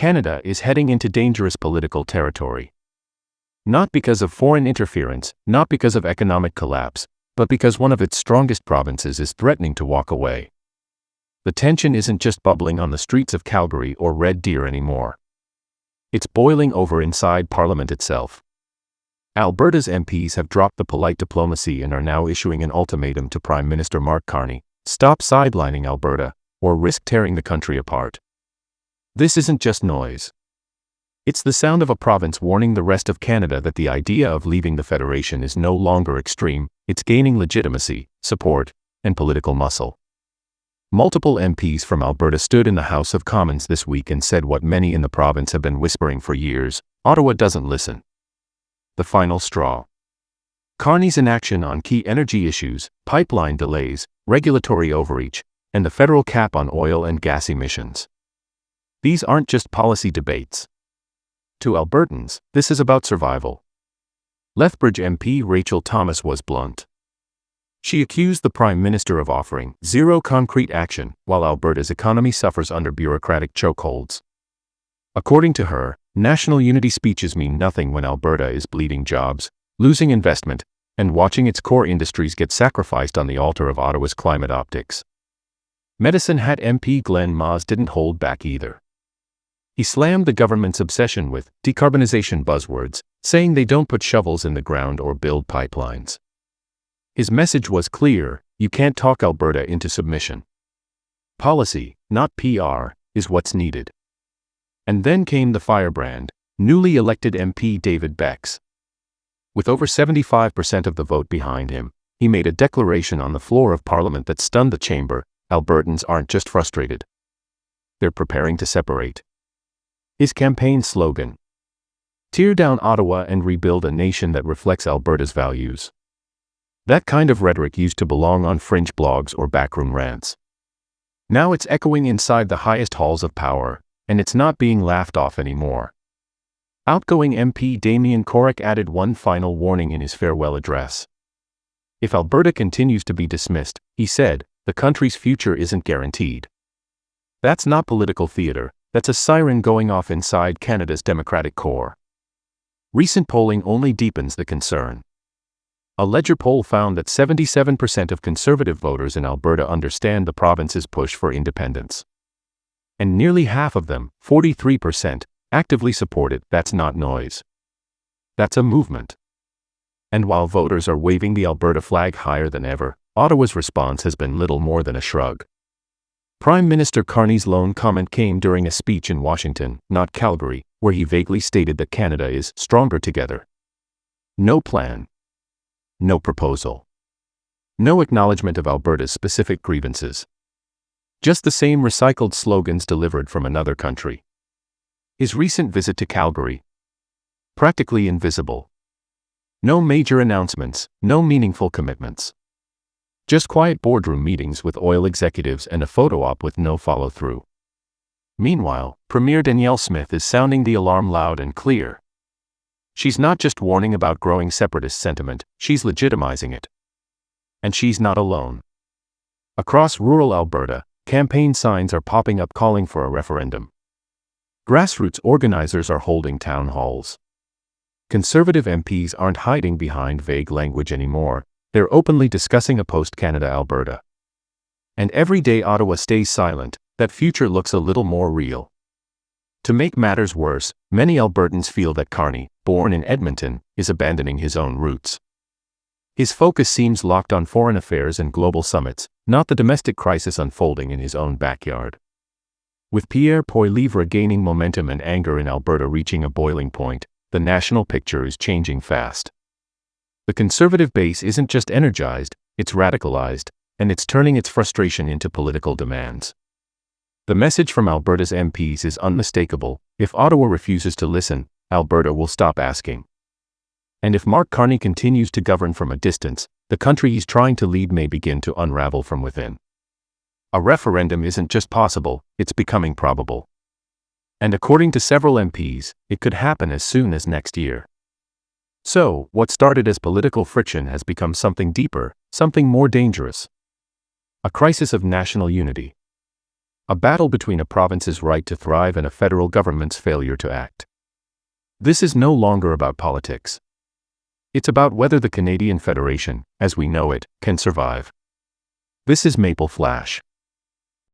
Canada is heading into dangerous political territory. Not because of foreign interference, not because of economic collapse, but because one of its strongest provinces is threatening to walk away. The tension isn't just bubbling on the streets of Calgary or Red Deer anymore. It's boiling over inside Parliament itself. Alberta's MPs have dropped the polite diplomacy and are now issuing an ultimatum to Prime Minister Mark Carney: stop sidelining Alberta, or risk tearing the country apart. This isn't just noise. It's the sound of a province warning the rest of Canada that the idea of leaving the Federation is no longer extreme, it's gaining legitimacy, support, and political muscle. Multiple MPs from Alberta stood in the House of Commons this week and said what many in the province have been whispering for years: Ottawa doesn't listen. The final straw. Carney's inaction on key energy issues, pipeline delays, regulatory overreach, and the federal cap on oil and gas emissions. These aren't just policy debates. To Albertans, this is about survival. Lethbridge MP Rachel Thomas was blunt. She accused the Prime Minister of offering zero concrete action while Alberta's economy suffers under bureaucratic chokeholds. According to her, national unity speeches mean nothing when Alberta is bleeding jobs, losing investment, and watching its core industries get sacrificed on the altar of Ottawa's climate optics. Medicine Hat MP Glenn Maas didn't hold back either. He slammed the government's obsession with decarbonization buzzwords, saying they don't put shovels in the ground or build pipelines. His message was clear: you can't talk Alberta into submission. Policy, not PR, is what's needed. And then came the firebrand, newly elected MP David Becks. With over 75% of the vote behind him, he made a declaration on the floor of Parliament that stunned the chamber: Albertans aren't just frustrated. They're preparing to separate. His campaign slogan: tear down Ottawa and rebuild a nation that reflects Alberta's values. That kind of rhetoric used to belong on fringe blogs or backroom rants. Now it's echoing inside the highest halls of power, and it's not being laughed off anymore. Outgoing MP Damien Corrick added one final warning in his farewell address. If Alberta continues to be dismissed, he said, the country's future isn't guaranteed. That's not political theater, that's a siren going off inside Canada's democratic core. Recent polling only deepens the concern. A Ledger poll found that 77% of Conservative voters in Alberta understand the province's push for independence. And nearly half of them, 43%, actively support it. That's not noise. That's a movement. And while voters are waving the Alberta flag higher than ever, Ottawa's response has been little more than a shrug. Prime Minister Carney's lone comment came during a speech in Washington, not Calgary, where he vaguely stated that Canada is stronger together. No plan. No proposal. No acknowledgement of Alberta's specific grievances. Just the same recycled slogans delivered from another country. His recent visit to Calgary? Practically invisible. No major announcements, no meaningful commitments. Just quiet boardroom meetings with oil executives and a photo op with no follow-through. Meanwhile, Premier Danielle Smith is sounding the alarm loud and clear. She's not just warning about growing separatist sentiment, she's legitimizing it. And she's not alone. Across rural Alberta, campaign signs are popping up calling for a referendum. Grassroots organizers are holding town halls. Conservative MPs aren't hiding behind vague language anymore, they're openly discussing a post-Canada Alberta. And every day Ottawa stays silent, that future looks a little more real. To make matters worse, many Albertans feel that Carney, born in Edmonton, is abandoning his own roots. His focus seems locked on foreign affairs and global summits, not the domestic crisis unfolding in his own backyard. With Pierre Poilievre gaining momentum and anger in Alberta reaching a boiling point, the national picture is changing fast. The Conservative base isn't just energized, it's radicalized, and it's turning its frustration into political demands. The message from Alberta's MPs is unmistakable: if Ottawa refuses to listen, Alberta will stop asking. And if Mark Carney continues to govern from a distance, the country he's trying to lead may begin to unravel from within. A referendum isn't just possible, it's becoming probable. And according to several MPs, it could happen as soon as next year. So, what started as political friction has become something deeper, something more dangerous. A crisis of national unity. A battle between a province's right to thrive and a federal government's failure to act. This is no longer about politics. It's about whether the Canadian Federation, as we know it, can survive. This is Maple Flash.